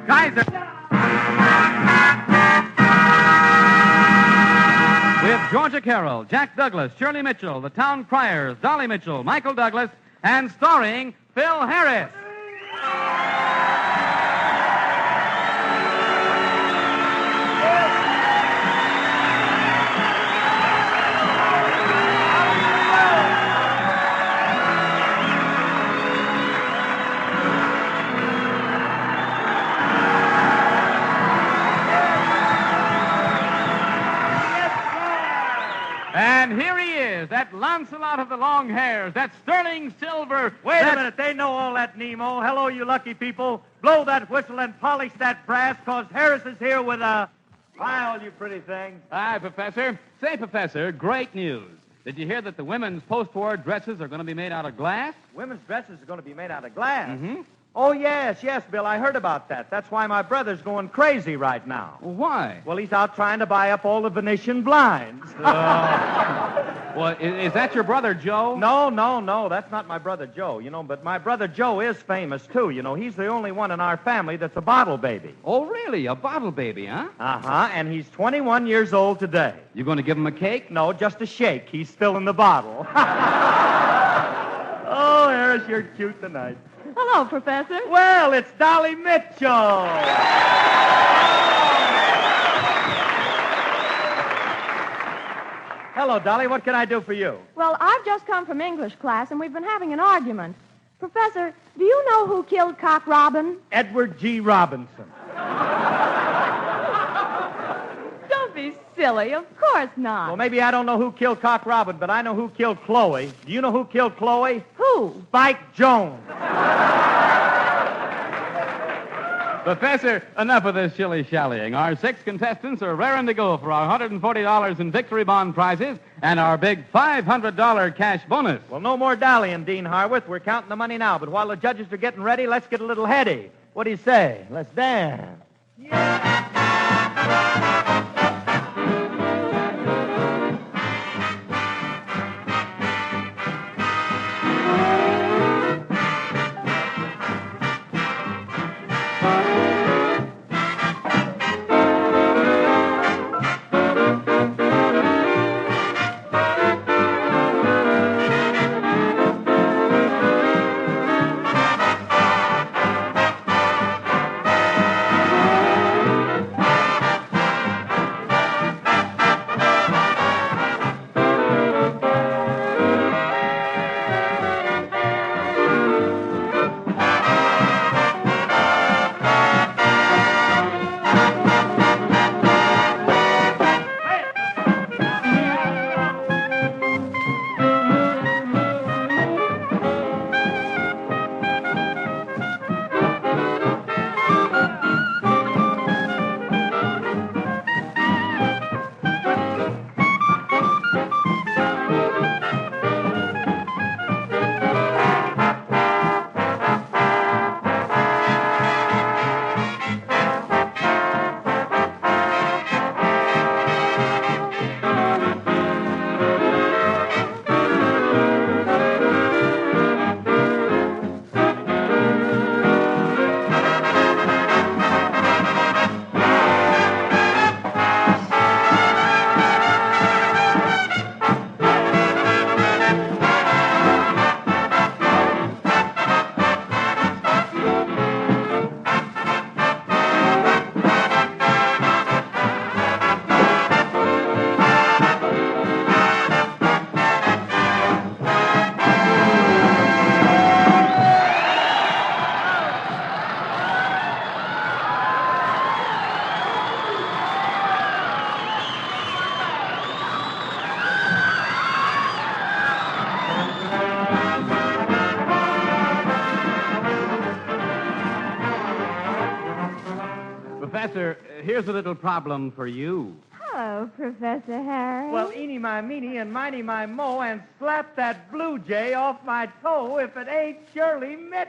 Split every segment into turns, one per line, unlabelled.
Kyser. With Georgia Carroll, Jack Douglas, Shirley Mitchell, the Town Criers, Dolly Mitchell, Michael Douglas, and starring Phil Harris. And here he is, that Lancelot of the long hairs, that sterling silver.
Wait a minute, they know all that, Nemo. Hello, you lucky people. Blow that whistle and polish that brass, because Harris is here with a... Hi, all you pretty things.
Hi, Professor. Say, Professor, great news. Did you hear that the women's post-war dresses are going to be made out of glass?
Women's dresses are going to be made out of glass.
Mm-hmm.
Oh, yes, Bill, I heard about that. That's why my brother's going crazy right now.
Well, why?
Well, he's out trying to buy up all the Venetian blinds.
Well, is that your brother, Joe?
No, that's not my brother Joe, but my brother Joe is famous, too. He's the only one in our family that's a bottle baby.
Oh, really? A bottle baby, huh?
Uh-huh, and he's 21 years old today.
You going to give him a cake?
No, just a shake. He's still in the bottle. Oh, Harris, you're cute tonight.
Hello, Professor.
Well, it's Dolly Mitchell. Hello, Dolly. What can I do for you?
Well, I've just come from English class, and we've been having an argument. Professor, do you know who killed Cock Robin?
Edward G. Robinson.
Don't be silly. Of course not.
Well, maybe I don't know who killed Cock Robin, but I know who killed Chloe. Do you know who killed Chloe?
Who?
Spike Jones.
Professor, enough of this shilly-shallying. Our 6 contestants are raring to go for our $140 in victory bond prizes and our big $500 cash bonus.
Well, no more dallying, Dean Harworth. We're counting the money now, but while the judges are getting ready, let's get a little heady. What do you say? Let's dance.
Professor, here's a little problem for you.
Hello, Professor Harris.
Well, eeny my meeny and miny my mo, and slap that blue jay off my toe if it ain't Shirley Mitchell.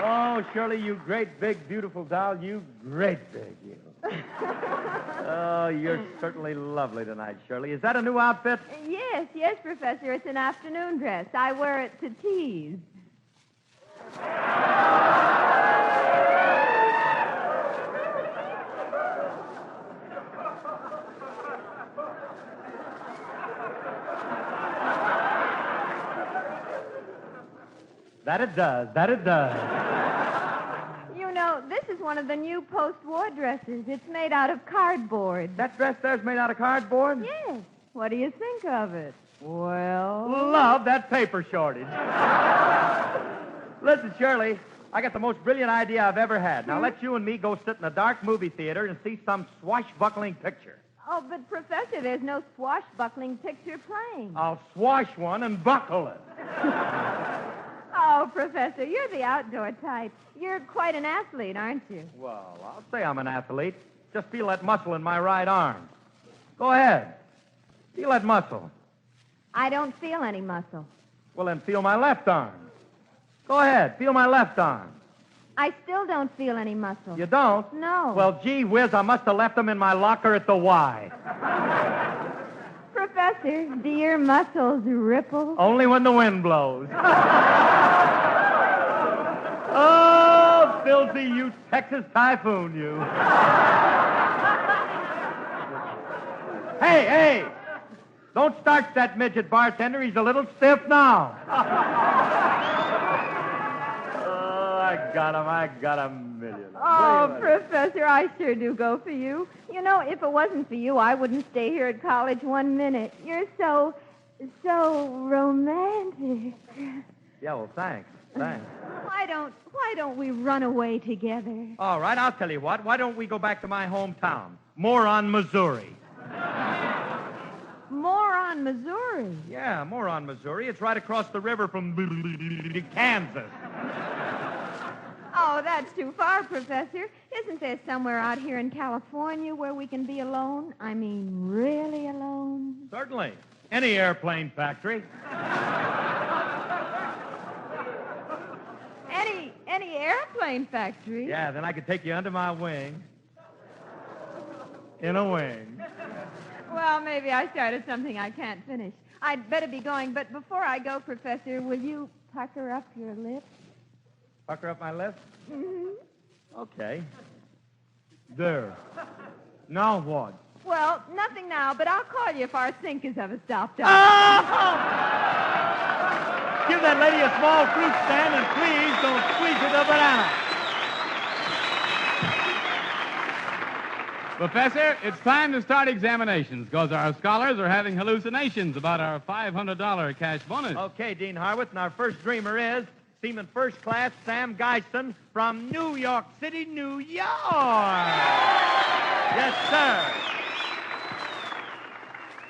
Oh, Shirley, you great, big, beautiful doll. You great big, you. Oh, you're certainly lovely tonight, Shirley. Is that a new outfit?
Yes, Professor. It's an afternoon dress. I wear it to tease.
That it does.
You know, this is one of the new post-war dresses. It's made out of cardboard.
That dress there's made out of cardboard?
Yes. What do you think of it? Well...
Love that paper shortage. Listen, Shirley, I got the most brilliant idea I've ever had. Now, let you and me go sit in a dark movie theater and see some swashbuckling picture.
Oh, but, Professor, there's no swashbuckling picture playing.
I'll swash one and buckle it.
Oh, Professor, you're the outdoor type. You're quite an athlete, aren't you?
Well, I'll say I'm an athlete. Just feel that muscle in my right arm. Go ahead. Feel that muscle.
I don't feel any muscle.
Well, then feel my left arm. Go ahead. Feel my left arm.
I still don't feel any muscle.
You don't?
No.
Well, gee whiz, I must have left them in my locker at the Y.
Professor, do your muscles ripple?
Only when the wind blows. Oh, filthy, you Texas typhoon, you. Hey! Don't start that midget bartender. He's a little stiff now. Oh, I got a million.
Oh, Professor, I sure do go for you. You know, if it wasn't for you, I wouldn't stay here at college 1 minute. You're so romantic.
Yeah, well, thanks.
Why don't we run away together?
All right, I'll tell you what. Why don't we go back to my hometown, Moron, Missouri?
Moron, Missouri.
Yeah, Moron, Missouri. It's right across the river from Kansas.
Oh, that's too far, Professor. Isn't there somewhere out here in California where we can be alone? I mean, really alone?
Certainly. Any airplane factory.
Any airplane factory?
Yeah, then I could take you under my wing. In a wing.
Well, maybe I started something I can't finish. I'd better be going, but before I go, Professor, will you pucker up your lips?
Pucker up my lips?
Mm-hmm.
Okay. There. Now what?
Well, nothing now, but I'll call you if our sink is ever stopped up.
Oh! Give that lady a small fruit stand, and please don't squeeze it a banana.
Professor, it's time to start examinations because our scholars are having hallucinations about our $500 cash bonus.
Okay, Dean Harwith, and our first dreamer is Seaman First Class Sam Geisen from New York City, New York. Yes, sir.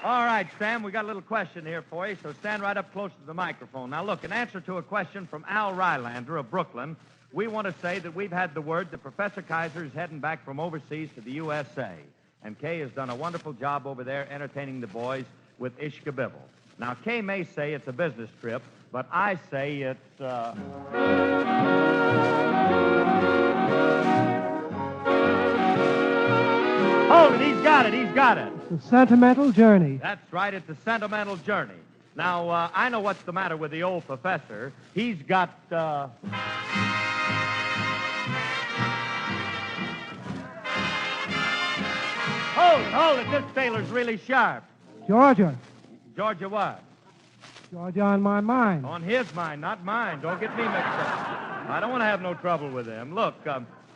All right, Sam, we got a little question here for you, so stand right up close to the microphone. Now, look, in answer to a question from Al Rylander of Brooklyn, we want to say that we've had the word that Professor Kyser is heading back from overseas to the USA. And Kay has done a wonderful job over there entertaining the boys with Ishkabibble. Now, Kay may say it's a business trip, but I say it's, Hold it, he's got it.
A sentimental journey.
That's right, it's a sentimental journey. Now, I know what's the matter with the old professor. He's got, Hold it, this sailor's really sharp.
Georgia.
Georgia what?
Georgia on my mind.
On his mind, not mine. Don't get me mixed up. I don't want to have no trouble with him. Look,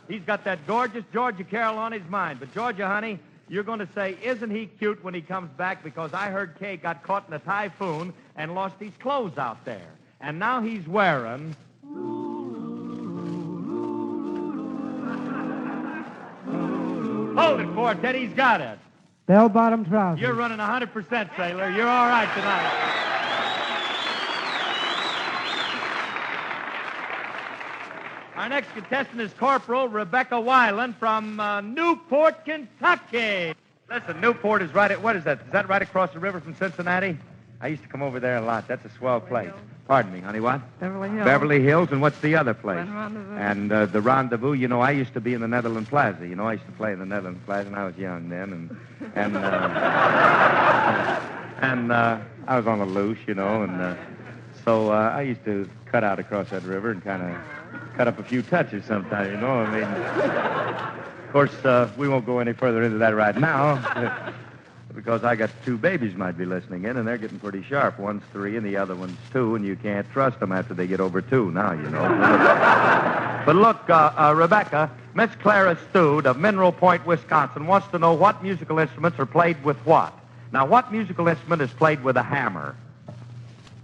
he's got that gorgeous Georgia Carol on his mind. But, Georgia, honey, you're going to say, isn't he cute when he comes back? Because I heard Kay got caught in a typhoon and lost his clothes out there. And now he's wearing... Hold it, Quartet. He's got it.
Bell-bottom trousers.
You're running 100%, sailor. You're all right tonight. Our next contestant is Corporal Rebecca Weiland from Newport, Kentucky. Listen, Newport is right at, what is that? Is that right across the river from Cincinnati? I used to come over there a lot. That's a swell place. Pardon me, honey, what?
Beverly Hills.
Beverly Hills, and what's the other place?
Rendezvous.
And the Rendezvous, you know, I used to be in the Netherlands Plaza. You know, I used to play in the Netherlands Plaza, and I was young then, and I was on the loose, you know, and so I used to cut out across that river and kind of cut up a few touches sometimes, you know. I mean, of course, we won't go any further into that right now. Because I got 2 babies might be listening in, and they're getting pretty sharp. One's 3 and the other one's 2, and you can't trust them after they get over 2 now, you know. But look, Rebecca, Miss Clara Stood of Mineral Point, Wisconsin, wants to know what musical instruments are played with what. Now, what musical instrument is played with a hammer?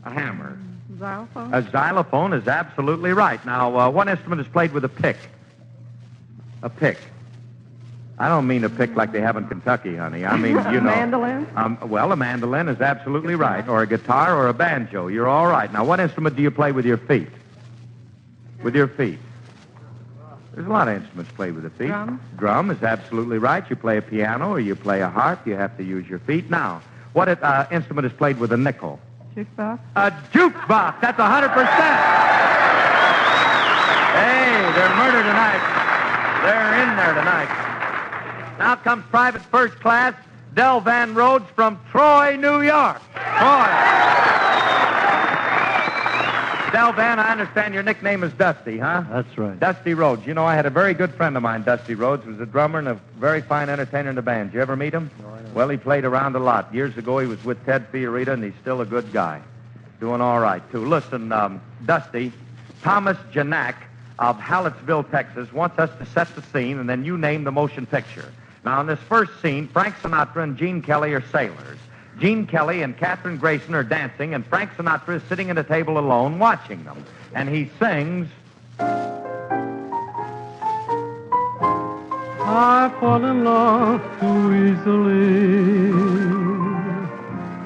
A hammer.
Xylophone.
A xylophone is absolutely right. Now, what instrument is played with a pick? A pick. I don't mean a pick like they have in Kentucky, honey. I mean, you know.
Mandolin?
Well, a mandolin is absolutely right. Or a guitar or a banjo. You're all right. Now, what instrument do you play with your feet? With your feet. There's a lot of instruments played with the feet.
Drum?
Drum is absolutely right. You play a piano or you play a harp. You have to use your feet. Now, what instrument is played with a nickel?
Jukebox?
A jukebox. That's 100%. Hey, they're murder tonight. They're in there tonight. Now comes Private First Class Del Van Rhodes from Troy, New York. Troy. Del Van, I understand your nickname is Dusty, huh?
That's right.
Dusty Rhodes. You know, I had a very good friend of mine, Dusty Rhodes, was a drummer and a very fine entertainer in the band. Did you ever meet him?
No, I don't.
Well, he played around a lot. Years ago, he was with Ted Fiorita, and he's still a good guy. Doing all right, too. Listen, Dusty, Thomas Janak of Hallettsville, Texas, wants us to set the scene, and then you name the motion picture. Now, in this first scene, Frank Sinatra and Gene Kelly are sailors. Gene Kelly and Katherine Grayson are dancing, and Frank Sinatra is sitting at a table alone watching them. And he sings...
I fall in love too easily.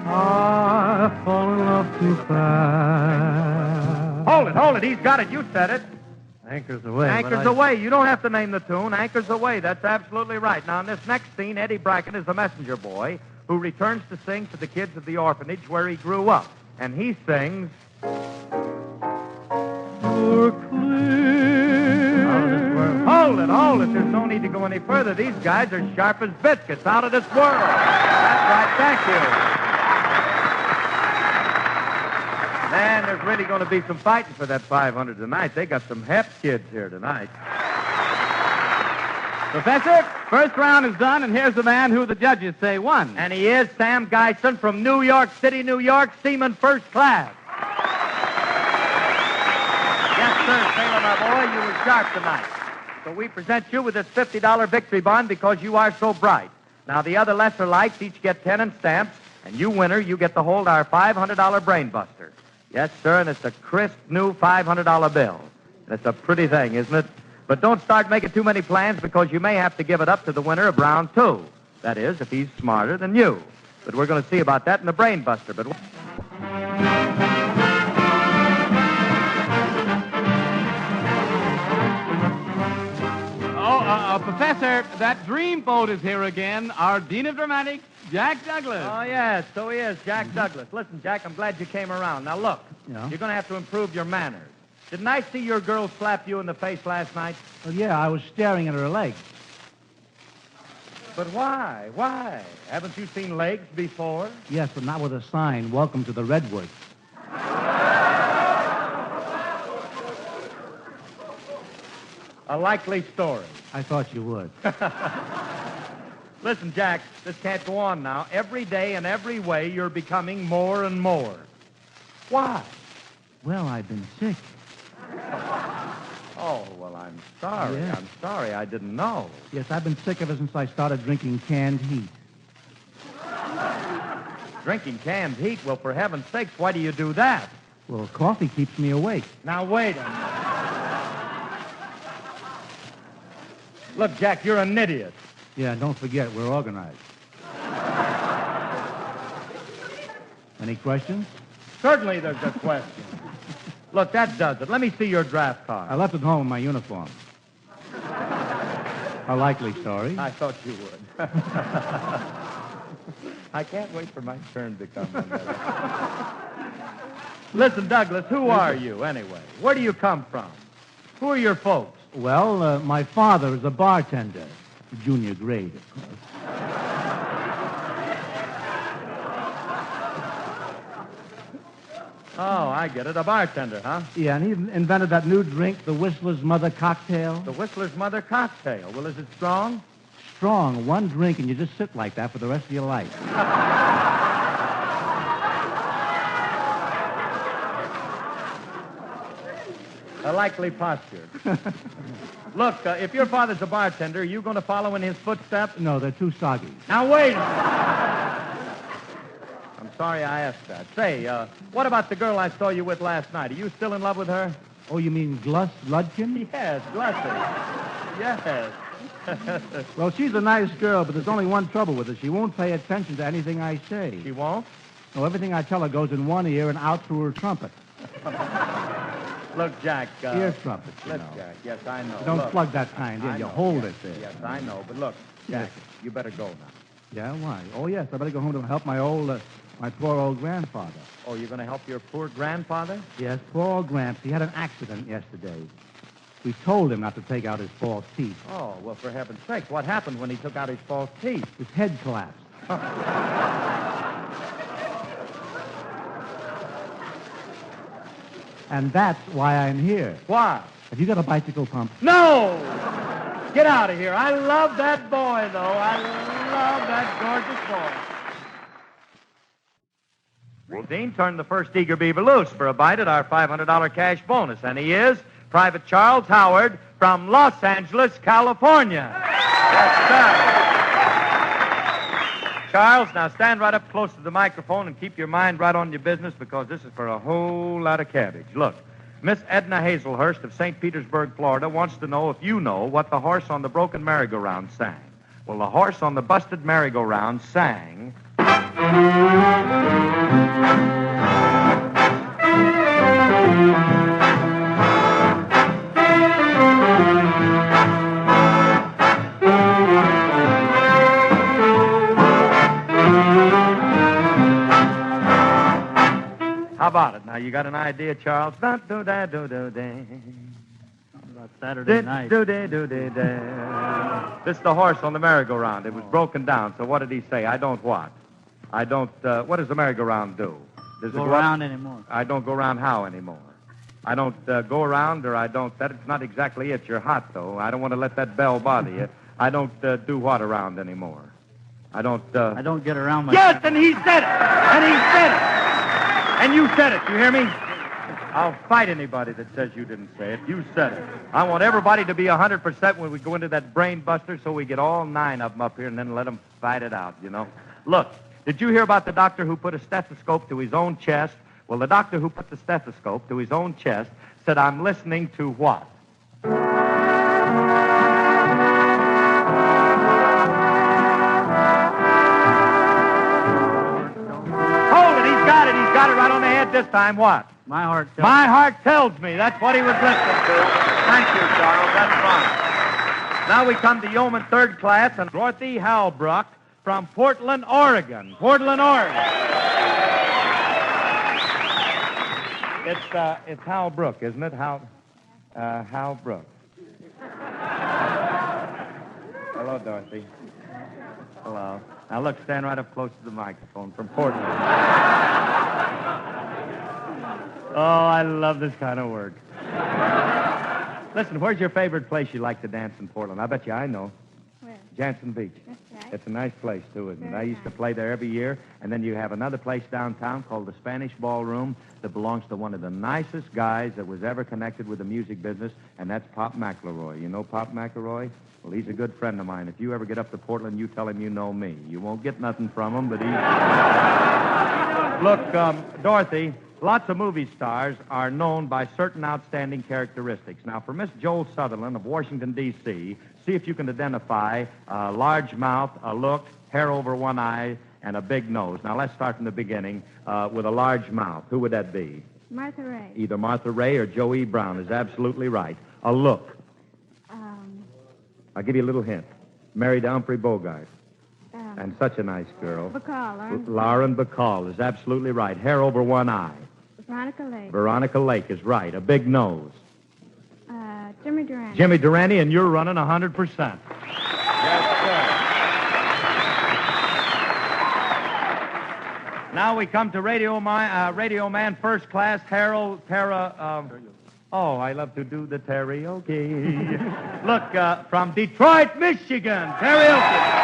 I fall in love too fast.
Hold it. He's got it. You said it.
Anchors away.
Anchors away. You don't have to name the tune. Anchors away. That's absolutely right. Now, in this next scene, Eddie Bracken is the messenger boy who returns to sing to the kids of the orphanage where he grew up. And he sings...
You're clear.
Hold it. There's no need to go any further. These guys are sharp as biscuits out of this world. That's right. Thank you. Man, there's really going to be some fighting for that 500 tonight. They got some hep kids here tonight.
Professor, first round is done, and here's the man who the judges say won.
And he is Sam Geisen from New York City, New York, Seaman First Class. Yes, sir, Sailor, my boy, you were sharp tonight. So we present you with this $50 victory bond because you are so bright. Now, the other lesser lights each get 10 in stamps, and you winner, you get to hold our $500 brain buster. Yes, sir, and it's a crisp new $500 bill. And it's a pretty thing, isn't it? But don't start making too many plans because you may have to give it up to the winner of round 2. That is, if he's smarter than you. But we're going to see about that in the brain buster. But...
Professor, that dreamboat is here again. Our Dean of Dramatics, Jack Douglas.
Oh, yes, so he is, Jack Douglas. Listen, Jack, I'm glad you came around. Now, look,
Yeah?
you're going to have to improve your manners. Didn't I see your girl slap you in the face last night?
Well, yeah, I was staring at her legs.
But why? Why? Haven't you seen legs before?
Yes, but not with a sign, welcome to the Redwoods.
A likely story.
I thought you would.
Listen, Jack, this can't go on now. Every day and every way, you're becoming more and more. Why?
Well, I've been sick.
Oh, well, I'm sorry.
Yeah.
I'm sorry. I didn't know.
Yes, I've been sick ever since I started drinking canned heat.
Drinking canned heat? Well, for heaven's sakes, why do you do that?
Well, coffee keeps me awake.
Now, wait a minute. Look, Jack, you're an idiot.
Yeah, don't forget, we're organized. Any questions?
Certainly there's a question. Look, that does it. Let me see your draft card.
I left it home in my uniform. A likely story.
I thought you would. I can't wait for my turn to come. Listen, Douglas, who are you, anyway? Where do you come from? Who are your folks?
Well, my father is a bartender. Junior grade, of course.
Oh, I get it. A bartender, huh?
Yeah, and he invented that new drink, the Whistler's Mother Cocktail.
The Whistler's Mother Cocktail. Well, is it strong?
Strong, one drink, and you just sit like that for the rest of your life.
A likely posture. Look, if your father's a bartender, are you going to follow in his footsteps?
No, they're too soggy.
Now, wait a minute. I'm sorry I asked that. Say, what about the girl I saw you with last night? Are you still in love with her?
Oh, you mean Gluss Ludkin?
Yes, Glussie. Yes.
Well, she's a nice girl, but there's only one trouble with her. She won't pay attention to anything I say.
She won't?
No, everything I tell her goes in one ear and out through her trumpet.
Look, Jack.
Ear trumpet, you
Look,
know.
Jack. Yes, I know.
Don't
Look,
plug that kind in.
I
You
know,
hold
yes,
it there.
Yes, I know. But look, Jack, you better go now.
Yeah, why? Oh, yes, I better go home to help my poor old grandfather.
Oh, you're going to help your poor grandfather?
Yes, poor old Gramps. He had an accident yesterday. We told him not to take out his false teeth.
Oh, well, for heaven's sake, what happened when he took out his false teeth?
His head collapsed. And that's why I'm here.
Why?
Have you got a bicycle pump?
No! Get out of here. I love that boy, though. I love that gorgeous boy. Dean turned the first eager beaver loose for a bite at our $500 cash bonus, and he is Private Charles Howard from Los Angeles, California. Yes, sir. Charles, now stand right up close to the microphone and keep your mind right on your business because this is for a whole lot of cabbage. Look, Miss Edna Hazelhurst of St. Petersburg, Florida, wants to know if you know what the horse on the broken merry-go-round sang. Well, the horse on the busted merry-go-round sang... How about it? Now, you got an idea, Charles?
About Saturday night.
This is the horse on the merry-go-round. It was broken down, so what did he say? I don't what? I don't, what does the merry-go-round do? Does it
Go
up?
around anymore.
I don't go around how anymore? I don't go around or I don't, that's not exactly it. You're hot, though. I don't want to let that bell bother you. I don't do what around anymore? I don't,
I don't get around my...
Yes, and he said it! And he said it! And you said it, you hear me? I'll fight anybody that says you didn't say it. You said it. I want everybody to be 100% when we go into that brain buster so we get all 9 of them up here and then let them fight it out, you know? Look, did you hear about the doctor who put a stethoscope to his own chest? Well, the doctor who put the stethoscope to his own chest said, I'm listening to what? He's got it right on the head this time. What?
My heart tells
My heart tells me. That's what he was listening to. Thank you, Charles. That's fine. Now we come to Yeoman Third Class and Dorothy Halbrook from Portland, Oregon. Portland, Oregon. It's Hal Brook, isn't it? Hal Brook. Hello, Dorothy. Hello. Now, look, stand right up close to the microphone from Portland. Oh, I love this kind of work. Listen, where's your favorite place you like to dance in Portland? I bet you I know.
Where?
Jansen Beach.
That's right.
It's a nice place, too, isn't it? I
Very
used to
nice.
play there every year, and then you have another place downtown called the Spanish Ballroom that belongs to one of the nicest guys that was ever connected with the music business, and that's Pop McElroy. You know Pop McElroy? Well, he's a good friend of mine. If you ever get up to Portland, you tell him you know me. You won't get nothing from him, but he... Look, Dorothy, lots of movie stars are known by certain outstanding characteristics. Now, for Miss Joel Sutherland of Washington, D.C., see if you can identify a large mouth, a look, hair over one eye, and a big nose. Now, let's start from the beginning with a large mouth. Who would that be?
Martha Ray.
Either Martha Ray or Joe E. Brown is absolutely right. A look. I'll give you a little hint. Married Humphrey Bogart. And such a nice girl.
Bacall,
Lauren Bacall is absolutely right. Hair over one eye.
Veronica Lake.
Veronica Lake is right. A big nose.
Jimmy Durante.
Jimmy Durante, and you're running 100%. Yes, sir. Now we come to Radio Man First Class, Harold I love to do the karaoke. Look, from Detroit, Michigan, karaoke.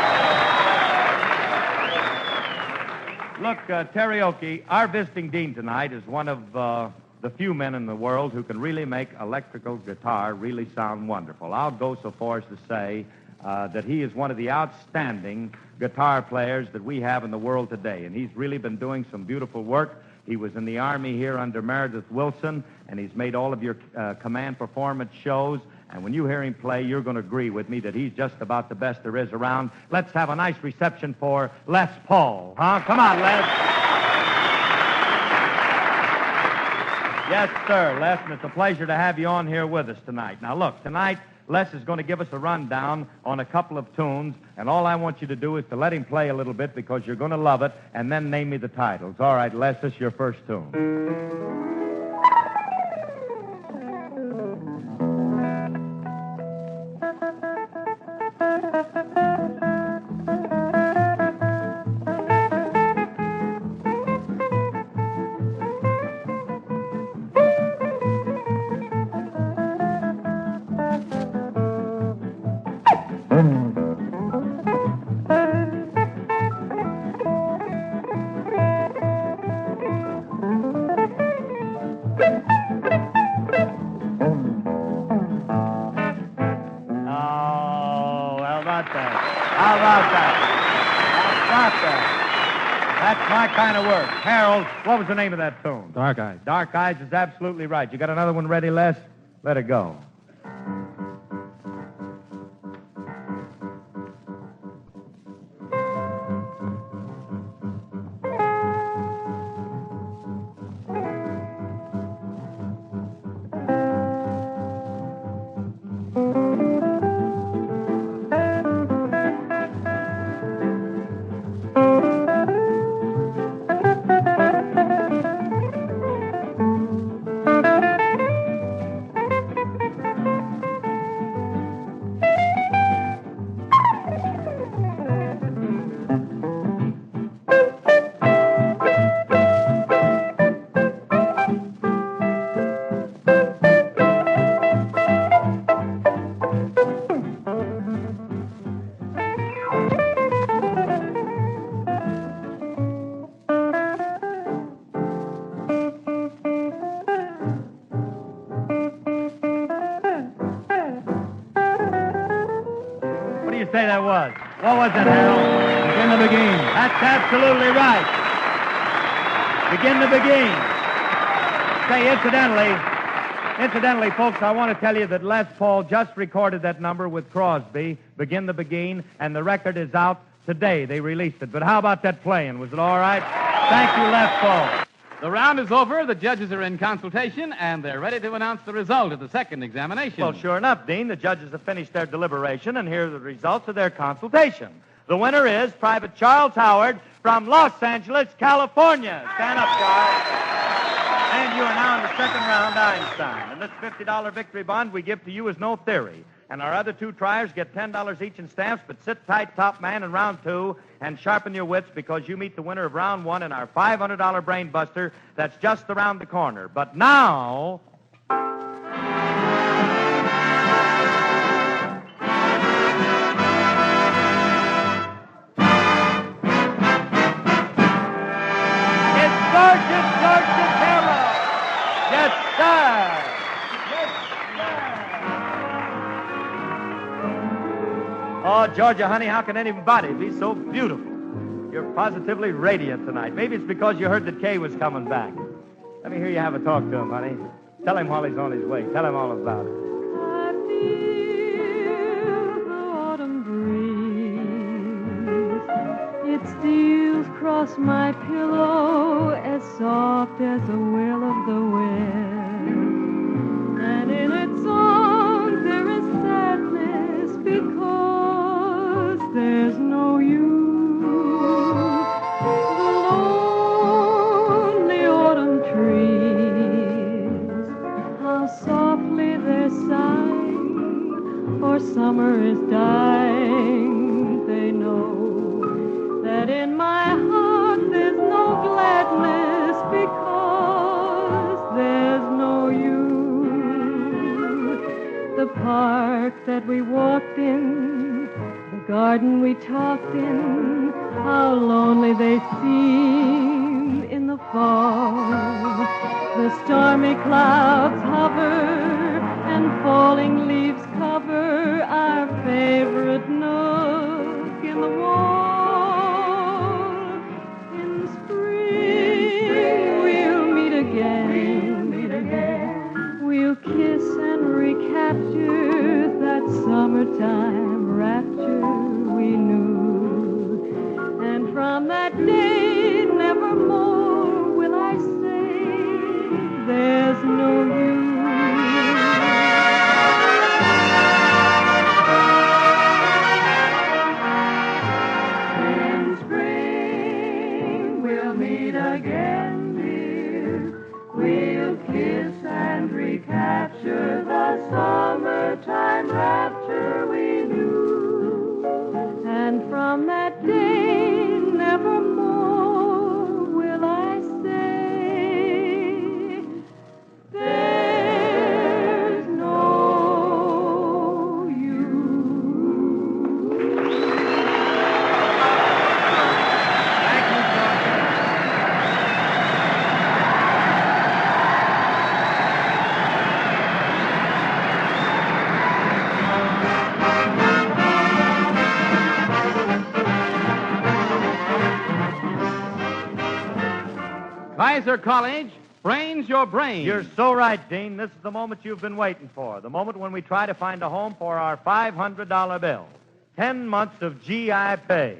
Look, karaoke, our visiting dean tonight is one of the few men in the world who can really make electrical guitar really sound wonderful. I'll go so far as to say that he is one of the outstanding guitar players that we have in the world today, and he's really been doing some beautiful work. He was in the Army here under Meredith Wilson, and he's made all of your command performance shows. And when you hear him play, you're going to agree with me that he's just about the best there is around. Let's have a nice reception for Les Paul. Huh? Come on, Les. Yes, sir, Les, and it's a pleasure to have you on here with us tonight. Now, look, tonight, Les is going to give us a rundown on a couple of tunes, and all I want you to do is to let him play a little bit because you're going to love it, and then name me the titles. All right, Les, this is your first tune. That's my kind of work. Harold, what was the name of that tune?
Dark Eyes.
Dark Eyes is absolutely right. You got another one ready, Les? Let it go. Say that was. What was it, Harold?
Begin the Beguine.
That's absolutely right. Begin the Beguine. Say, incidentally, folks, I want to tell you that Les Paul just recorded that number with Crosby, Begin the Beguine, and the record is out today. They released it. But how about that playing? Was it all right? Thank you, Les Paul.
The round is over. The judges are in consultation, and they're ready to announce the result of the second examination.
Well, sure enough, Dean, the judges have finished their deliberation, and here are the results of their consultation. The winner is Private Charles Howard from Los Angeles, California. Stand up, Charles. And you are now in the second round, Einstein. And this $50 victory bond we give to you is no theory. And our other two triers get $10 each in stamps, but sit tight, top man, in round two, and sharpen your wits because you meet the winner of round one in our $500 brain buster that's just around the corner. But now... it's Sergeant Carroll! Yes, sir! Oh, Georgia, honey, how can anybody be so beautiful? You're positively radiant tonight. Maybe it's because you heard that Kay was coming back. Let me hear you have a talk to him, honey. Tell him while he's on his way. Tell him all about it.
I feel the autumn breeze. It steals across my pillow as soft as the will of the wind. And in its song there is sadness because there's no you. park that we walked in, the garden we talked in, how lonely they seem in the fall. The stormy clouds hover and falling leaves cover our favorite nook in the wall. In spring we'll meet again. We'll kiss and recapture that summertime rapture we knew. And from that day, nevermore will I say, there's no you. In spring, we'll meet again, dear. We'll kiss and recapture the summertime rapture we knew. And from that day, nevermore will I say, there's no you.
Thank you, George.
Kyser Kollege, brains your brain.
You're so right, Dean. This is the moment you've been waiting for. The moment when we try to find a home for our $500 bill. 10 months of GI pay.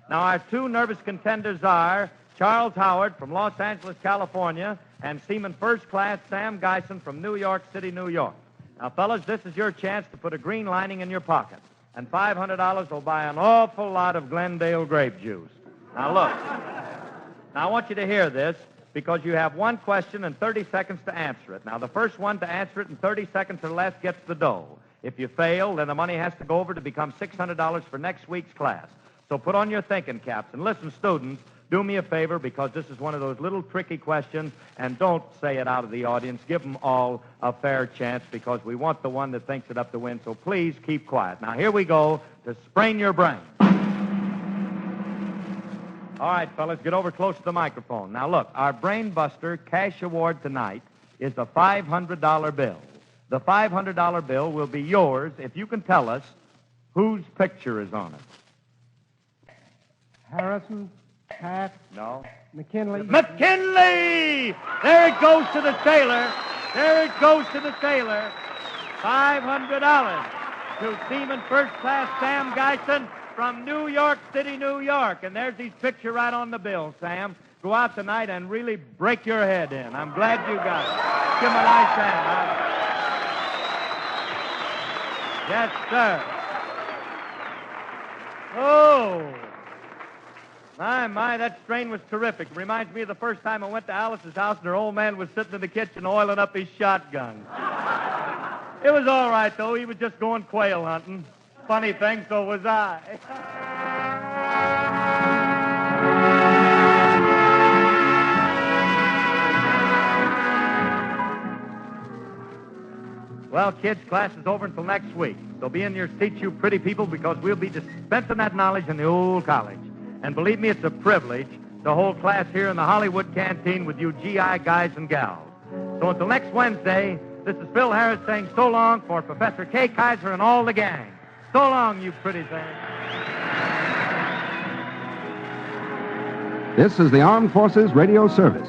Now, our two nervous contenders are Charles Howard from Los Angeles, California, and Seaman First Class Sam Geisen from New York City, New York. Now, fellas, this is your chance to put a green lining in your pocket. And $500 will buy an awful lot of Glendale grape juice. Now, look. Now, I want you to hear this, because you have one question and 30 seconds to answer it. Now, the first one to answer it in 30 seconds or less gets the dough. If you fail, then the money has to go over to become $600 for next week's class. So put on your thinking caps. And listen, students, do me a favor, because this is one of those little tricky questions, and don't say it out of the audience. Give them all a fair chance, because we want the one that thinks it up to win. So please keep quiet. Now, here we go to sprain your brain. All right, fellas, get over close to the microphone. Now, look, our Brain Buster cash award tonight is a $500 bill. The $500 bill will be yours if you can tell us whose picture is on it.
Harrison, Pat,
No.
McKinley.
McKinley! There it goes to the sailor. There it goes to the sailor. $500 to Seaman First Class Sam Geisen from New York City, New York. And there's his picture right on the bill, Sam. Go out tonight and really break your head in. I'm glad you got it. Give him a nice hand, huh? Yes, sir. Oh. My, that strain was terrific. Reminds me of the first time I went to Alice's house and her old man was sitting in the kitchen oiling up his shotgun. It was all right, though. He was just going quail hunting. Funny thing, so was I. Well, kids, class is over until next week. So be in your seats, you pretty people, because we'll be dispensing that knowledge in the old college. And believe me, it's a privilege to hold class here in the Hollywood canteen with you GI guys and gals. So until next Wednesday, this is Phil Harris saying so long for Professor K. Kyser and all the gang. So long, you pretty things.
This is the Armed Forces Radio Service.